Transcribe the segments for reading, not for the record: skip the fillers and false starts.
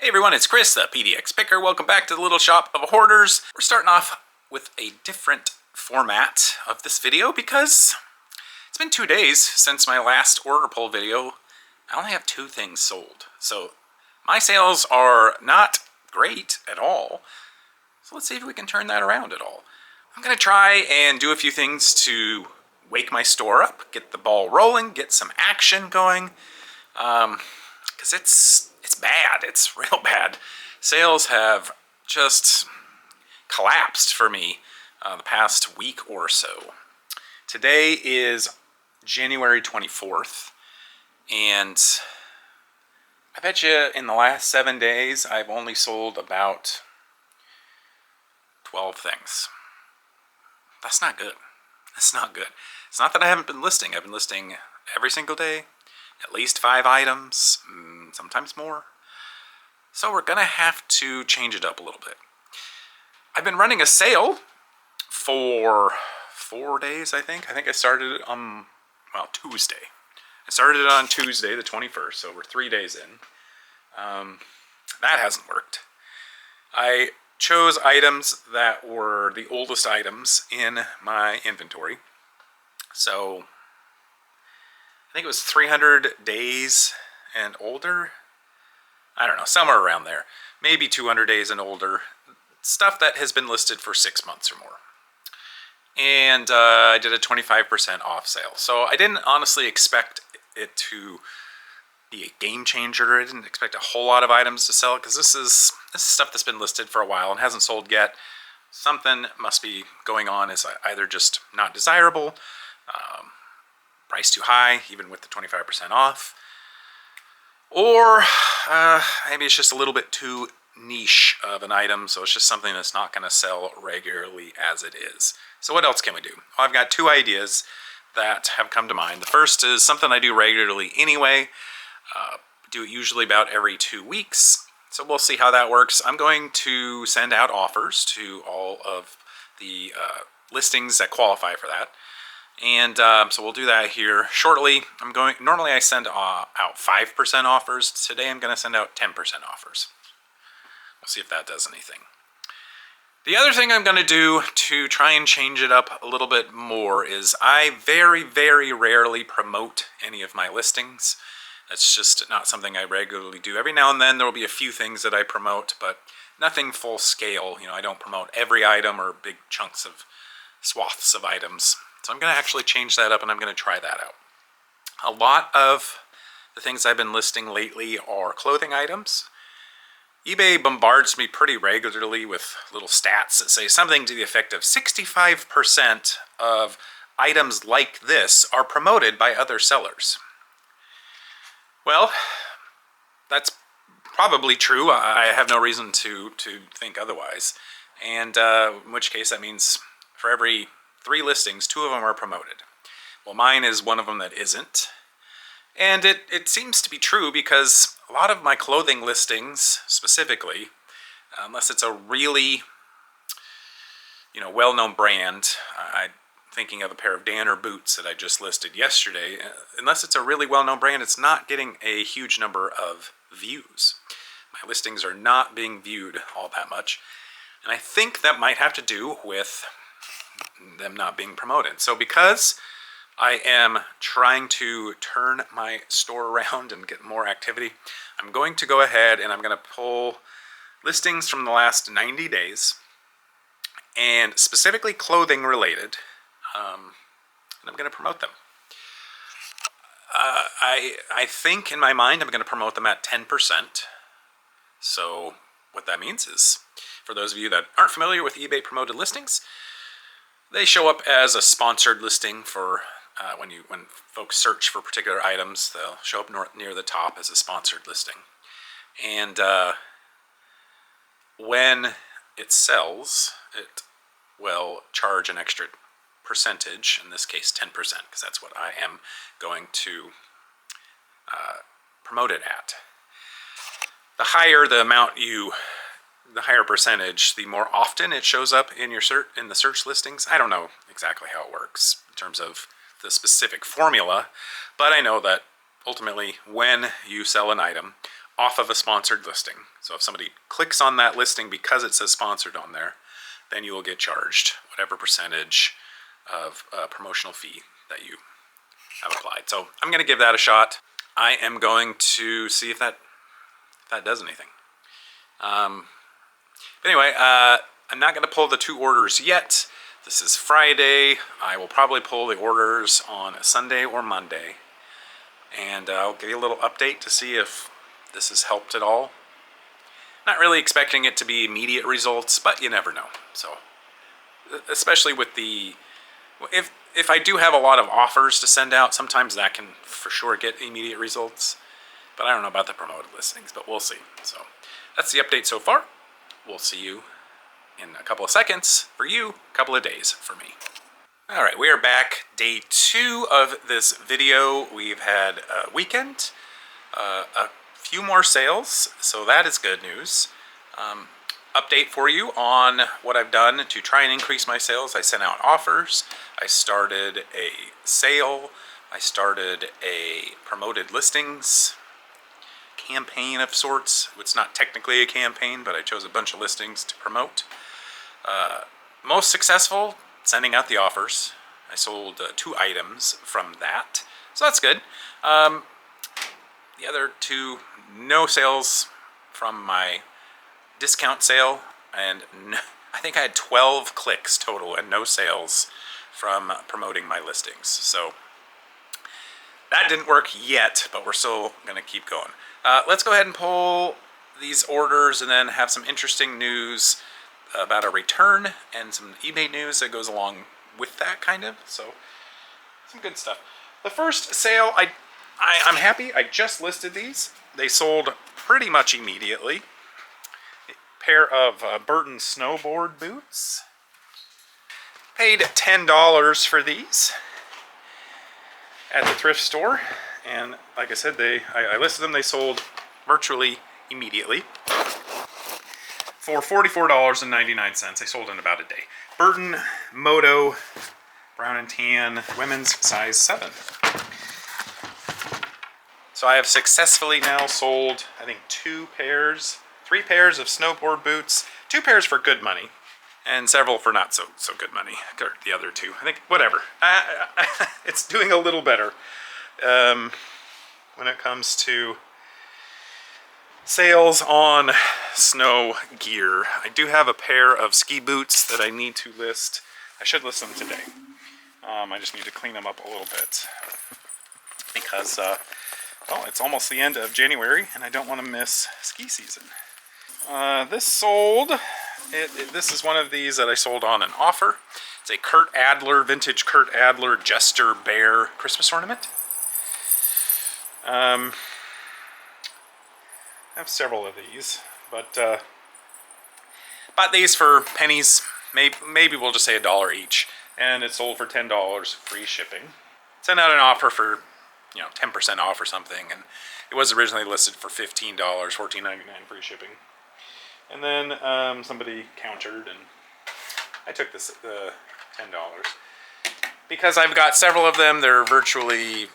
Hey everyone, it's Chris, the PDX Picker. Welcome back to the Little Shop of Hoarders. We're starting off with a different format of this video because it's been 2 days since my last order poll video. I only have 2 things sold. So my sales are not great at all. So let's see if we can turn that around at all. I'm going to try and do a few things to wake my store up, get the ball rolling, get some action going. Because it's bad. It's real bad. Sales have just collapsed for me the past week or so. Today is January 24th, and I bet you in the last 7 days I've only sold about 12 things. That's not good. That's not good. It's not that I haven't been listing. I've been listing every single day, at least 5 items, sometimes more. So we're gonna have to change it up a little bit. I've been running a sale for 4 days, I think. I think I started it on, Tuesday. I started it on Tuesday, the 21st, so we're 3 days in. That hasn't worked. I chose items that were the oldest items in my inventory. So I think it was 300 days and older. I don't know, somewhere around there. Maybe 200 days and older. Stuff that has been listed for 6 months or more. And I did a 25% off sale. So I didn't honestly expect it to be a game changer. I didn't expect a whole lot of items to sell because this is stuff that's been listed for a while and hasn't sold yet. Something must be going on. Is either just not desirable, price too high, even with the 25% off, or maybe it's just a little bit too niche of an item, so it's just something that's not going to sell regularly as it is. So what else can we do? Well, I've got 2 ideas that have come to mind. The first is something I do regularly anyway. Do it usually about every 2 weeks. So we'll see how that works. I'm going to send out offers to all of the listings that qualify for that. And so we'll do that here shortly. Normally I send out 5% offers. Today I'm going to send out 10% offers. We'll see if that does anything. The other thing I'm going to do to try and change it up a little bit more is I very, very rarely promote any of my listings. That's just not something I regularly do. Every now and then there will be a few things that I promote, but nothing full scale. You know, I don't promote every item or big chunks of swaths of items. So I'm going to actually change that up, and I'm going to try that out. A lot of the things I've been listing lately are clothing items. eBay bombards me pretty regularly with little stats that say something to the effect of 65% of items like this are promoted by other sellers. Well, that's probably true. I have no reason to think otherwise. And in which case that means for every 3 listings, 2 of them are promoted. Well, mine is one of them that isn't. And it seems to be true because a lot of my clothing listings, specifically, unless it's a really, well-known brand, I'm thinking of a pair of Danner boots that I just listed yesterday. Unless it's a really well-known brand, it's not getting a huge number of views. My listings are not being viewed all that much. And I think that might have to do with them not being promoted. So because I am trying to turn my store around and get more activity, I'm going to go ahead and I'm going to pull listings from the last 90 days, and specifically clothing related, and I'm going to promote them. I think in my mind I'm going to promote them at 10%. So what that means is, for those of you that aren't familiar with eBay promoted listings, they show up as a sponsored listing for when folks search for particular items. They'll show up near the top as a sponsored listing. And when it sells, it will charge an extra percentage, in this case 10%, because that's what I am going to promote it at. The higher the amount the higher percentage, the more often it shows up in the search listings. I don't know exactly how it works in terms of the specific formula, but I know that ultimately when you sell an item, off of a sponsored listing. So if somebody clicks on that listing because it says sponsored on there, then you will get charged whatever percentage of promotional fee that you have applied. So I'm going to give that a shot. I am going to see if that does anything. But anyway, I'm not going to pull the 2 orders yet. This is Friday. I will probably pull the orders on a Sunday or Monday. And I'll give you a little update to see if this has helped at all. Not really expecting it to be immediate results, but you never know. So, especially with if I do have a lot of offers to send out, sometimes that can for sure get immediate results. But I don't know about the promoted listings, but we'll see. So that's the update so far. We'll see you in a couple of seconds for you, a couple of days for me. All right, we are back. Day 2 of this video. We've had a weekend, a few more sales, so that is good news. Update for you on what I've done to try and increase my sales. I sent out offers. I started a sale. I started a promoted listings campaign of sorts. It's not technically a campaign, but I chose a bunch of listings to promote. Most successful, sending out the offers. I sold 2 items from that, so that's good. The other 2, no sales from my discount sale, and I think I had 12 clicks total and no sales from promoting my listings. So that didn't work yet, but we're still going to keep going. Let's go ahead and pull these orders and then have some interesting news about a return and some eBay news that goes along with that, kind of. So some good stuff. The first sale, I'm happy. I just listed these. They sold pretty much immediately. A pair of Burton snowboard boots. Paid $10 for these at the thrift store, and like I said, I listed them. They sold virtually immediately for $44.99. They sold in about a day. Burton Moto brown and tan, women's size 7. So I have successfully now sold, I think, 3 pairs of snowboard boots, 2 pairs for good money, and several for not so good money. Or the other 2, I think, whatever. It's doing a little better when it comes to sales on snow gear. I do have a pair of ski boots that I need to list. I should list them today. I just need to clean them up a little bit because, well, it's almost the end of January and I don't want to miss ski season. This sold. This is one of these that I sold on an offer. It's a Kurt Adler, vintage Kurt Adler Jester Bear Christmas ornament. I have several of these, but bought these for pennies. Maybe we'll just say $1 each, and it sold for $10, free shipping. Sent out an offer for, 10% off or something, and it was originally listed for $15, $14.99 free shipping. And then somebody countered, and I took the $10 because I've got several of them. They're virtually,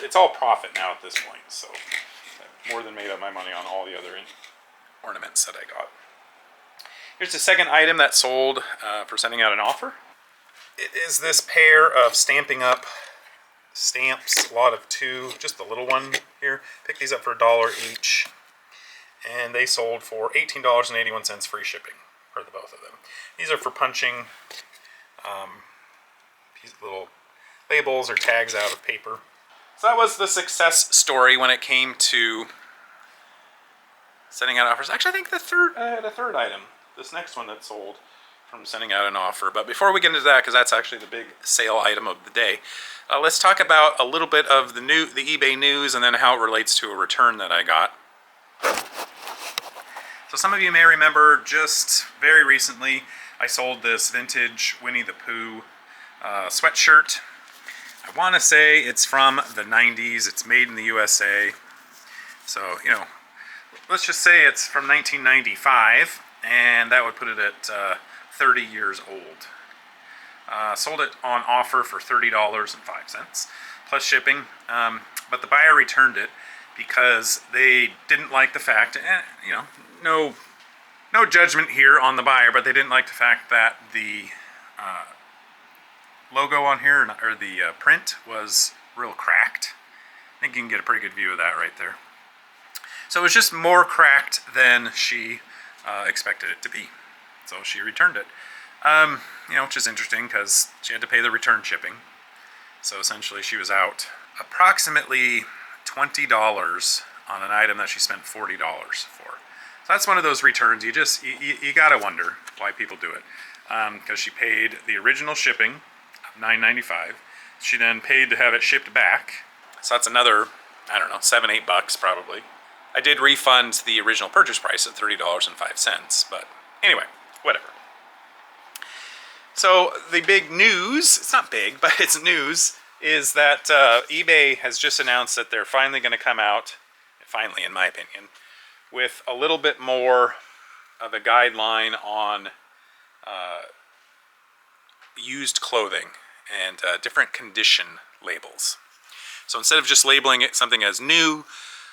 it's all profit now at this point, so I've more than made up my money on all the other ornaments that I got. Here's the second item that sold for sending out an offer. It is this pair of Stampin' Up! Stamps, a lot of 2, just the little one here. Picked these up for $1 each, and they sold for $18.81 free shipping for the both of them. These are for punching these little labels or tags out of paper. So that was the success story when it came to sending out offers. Actually, I think I had a third item, this next one that sold from sending out an offer. But before we get into that, because that's actually the big sale item of the day, let's talk about a little bit of the eBay news and then how it relates to a return that I got. So some of you may remember just very recently I sold this vintage Winnie the Pooh sweatshirt. I want to say it's from the 90s. It's made in the USA. So, let's just say it's from 1995, and that would put it at 30 years old. Sold it on offer for $30.05 plus shipping, but the buyer returned it because they didn't like the fact, and you know, no judgment here on the buyer, but they didn't like the fact that the logo on here, or the print, was real cracked. I think you can get a pretty good view of that right there. So it was just more cracked than she expected it to be. So she returned it. You know, which is interesting because she had to pay the return shipping. So essentially she was out approximately $20 on an item that she spent $40 for. So that's one of those returns you gotta wonder why people do it. Because she paid the original shipping of $9.95. She then paid to have it shipped back. So that's another, I don't know, $7-8 probably. I did refund the original purchase price at $30.05, but anyway, whatever. So the big news, it's not big, but it's news, is that eBay has just announced that they're finally going to come out, finally in my opinion, with a little bit more of a guideline on used clothing and different condition labels. So instead of just labeling it something as new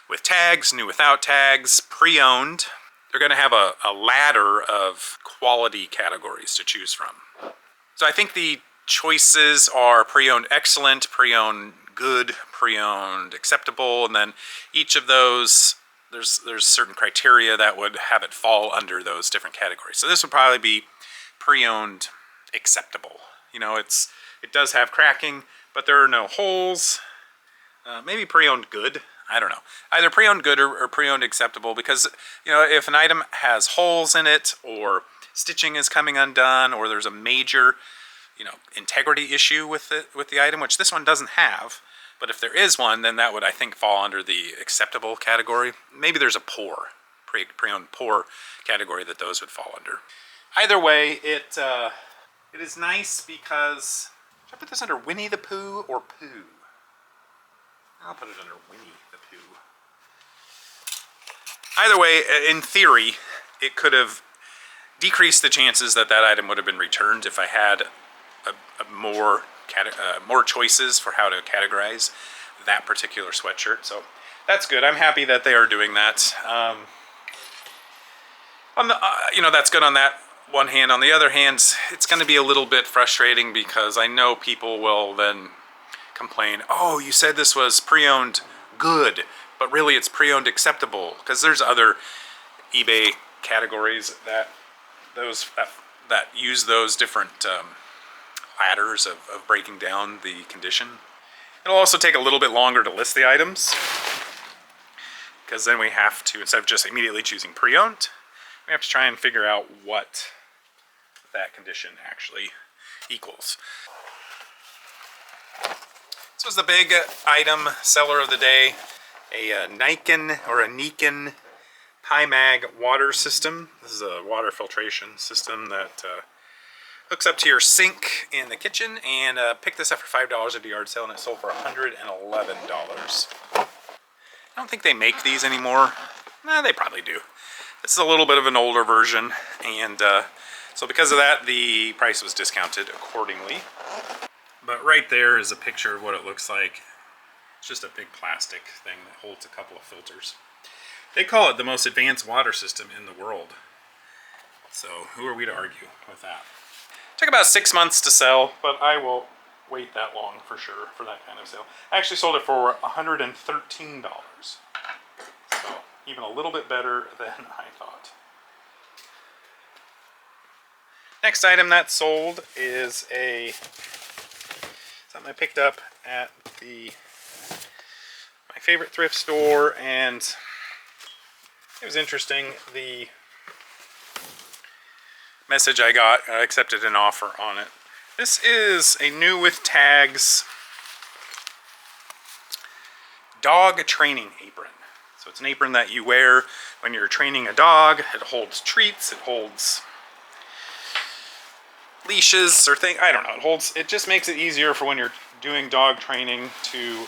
with tags, new without tags, pre-owned, they're going to have a ladder of quality categories to choose from. So I think the choices are pre-owned excellent, pre-owned good, pre-owned acceptable, and then each of those, there's certain criteria that would have it fall under those different categories. So this would probably be pre-owned acceptable. You know, it does have cracking, but there are no holes. Maybe pre-owned good. I don't know. Either pre-owned good or pre-owned acceptable, because, you know, if an item has holes in it, or stitching is coming undone, or there's a major, you know, integrity issue with the item, which this one doesn't have, but if there is one, then that would, I think, fall under the acceptable category. Maybe there's a poor, pre-owned poor category that those would fall under. Either way, it is nice because, should I put this under Winnie the Pooh or Pooh? I'll put it under Winnie the Pooh. Either way, in theory, it could have decreased the chances that that item would have been returned if I had more choices for how to categorize that particular sweatshirt. So that's good. I'm happy that they are doing that. You know, that's good on that one hand. On the other hand, it's going to be a little bit frustrating because I know people will then complain, oh, you said this was pre-owned good, but really it's pre-owned acceptable, because there's other eBay categories that use those different ladders of breaking down the condition. It'll also take a little bit longer to list the items, because then we have to, instead of just immediately choosing pre-owned, we have to try and figure out what that condition actually equals. This was the big item seller of the day, a Nikon Pymag water system. This is a water filtration system that hooks up to your sink in the kitchen, and picked this up for $5 at a yard sale, and it sold for $111. I don't think they make these anymore. Nah, they probably do. This is a little bit of an older version, and so because of that, the price was discounted accordingly. But right there is a picture of what it looks like. It's just a big plastic thing that holds a couple of filters. They call it the most advanced water system in the world. So who are we to argue with that? It took about 6 months to sell, but I will wait that long for sure for that kind of sale. I actually sold it for $113. So even a little bit better than I thought. Next item that sold is something I picked up at my favorite thrift store, and it was interesting. The message I got, I accepted an offer on it. This is a new with tags dog training apron. So it's an apron that you wear when you're training a dog. It holds treats, it holds leashes or things. I don't know. It just makes it easier for when you're doing dog training to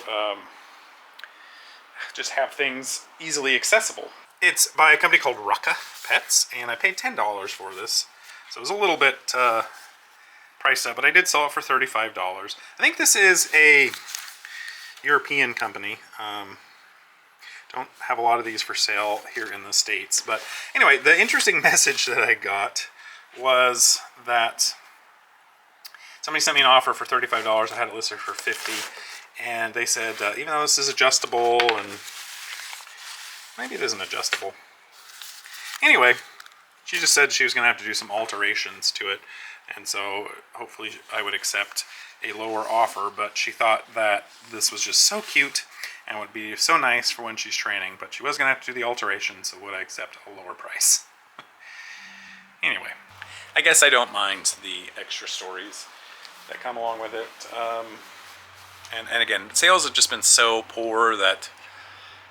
just have things easily accessible. It's by a company called Rucka Pets, and I paid $10 for this. So it was a little bit priced up, but I did sell it for $35. I think this is a European company. Don't have a lot of these for sale here in the States. But anyway, the interesting message that I got was that somebody sent me an offer for $35. I had it listed for $50, and they said, even though this is adjustable, and maybe it isn't adjustable. Anyway, she just said she was going to have to do some alterations to it, and so hopefully I would accept a lower offer, but she thought that this was just so cute and would be so nice for when she's training, but she was going to have to do the alterations, so would I accept a lower price? Anyway, I guess I don't mind the extra stories that come along with it. And again, sales have just been so poor that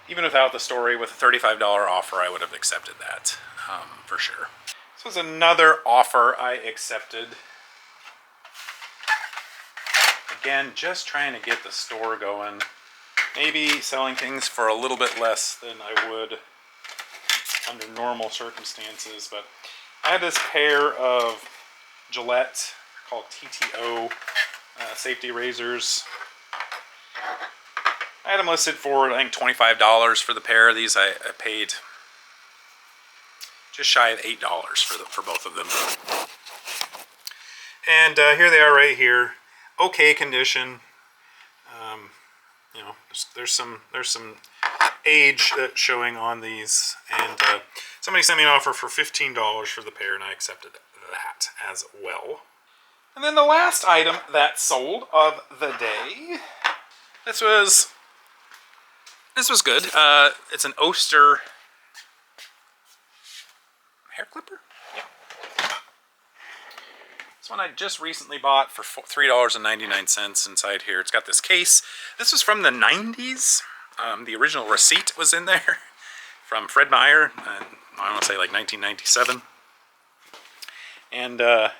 even without the story, with a $35 offer, I would have accepted that, for sure. This was another offer I accepted. Again, just trying to get the store going. Maybe selling things for a little bit less than I would under normal circumstances, but I had this pair of Gillette called TTO safety razors. I had them listed for, I think, $25 for the pair of these. I paid just shy of $8 for both of them. And here they are right here. Okay condition. You know, there's some age showing on these, and somebody sent me an offer for $15 for the pair, and I accepted that as well. And then the last item that sold of the day. This was good. It's an Oster hair clipper. Yeah. This one I just recently bought for $3.99 inside here. It's got this case. This was from the 90s. The original receipt was in there from Fred Meyer. I want to say like 1997. And that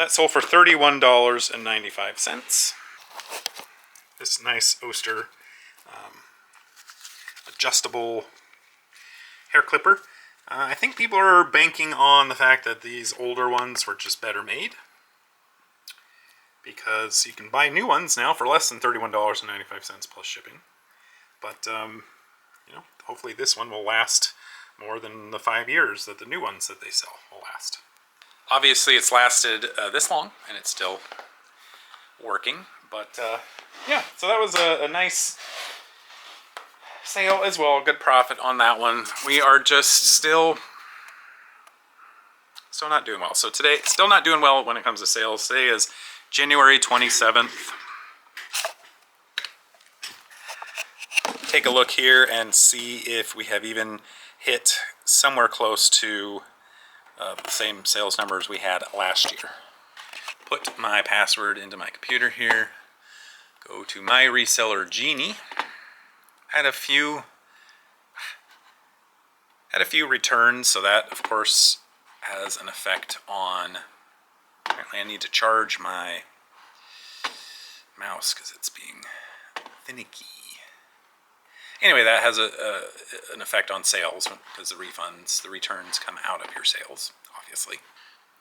sold for $31.95. This nice Oster adjustable hair clipper. I think people are banking on the fact that these older ones were just better made, because you can buy new ones now for less than $31.95 plus shipping. But you know, hopefully this one will last more than the 5 years that the new ones that they sell will last. Obviously it's lasted this long and it's still working, but yeah, so that was a nice sale as well. Good profit on that one. We are just still not doing well. So today, still not doing well when it comes to sales. Today is January 27th. Take a look here and see if we have even hit somewhere close to the same sales numbers we had last year. Put my password into my computer here. Go to My Reseller Genie. Had a few returns, so that of course has an effect on. Apparently I need to charge my mouse because it's being finicky. Anyway, that has an effect on sales because the returns come out of your sales, obviously.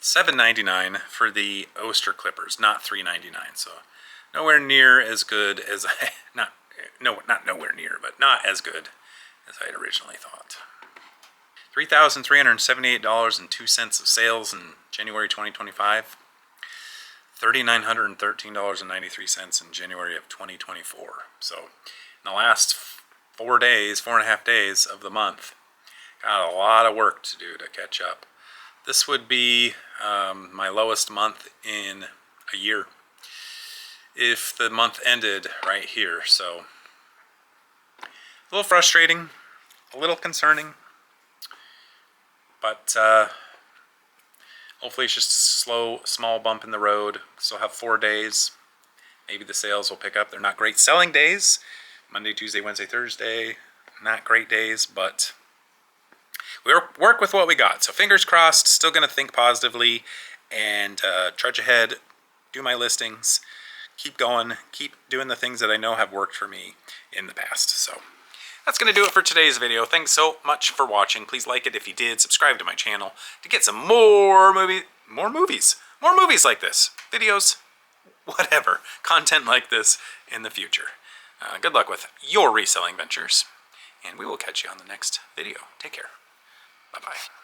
$7.99 for the Oster clippers, not $3.99. So nowhere near as good as not nowhere near, but not as good as I had originally thought. $3,378.02 of sales in January 2025. $3,913.93 in January of 2024. So in the last 4.5 days of the month, got a lot of work to do to catch up. This would be my lowest month in a year if the month ended right here. So a little frustrating, a little concerning, but hopefully it's just a slow, small bump in the road. Still have 4 days. Maybe the sales will pick up. They're not great selling days. Monday, Tuesday, Wednesday, Thursday, not great days, but we work with what we got. So fingers crossed, still going to think positively and trudge ahead, do my listings, keep going, keep doing the things that I know have worked for me in the past. So that's going to do it for today's video. Thanks so much for watching. Please like it if you did. Subscribe to my channel to get some more movies like this. Videos, whatever. Content like this in the future. Good luck with your reselling ventures, and we will catch you on the next video. Take care. Bye-bye.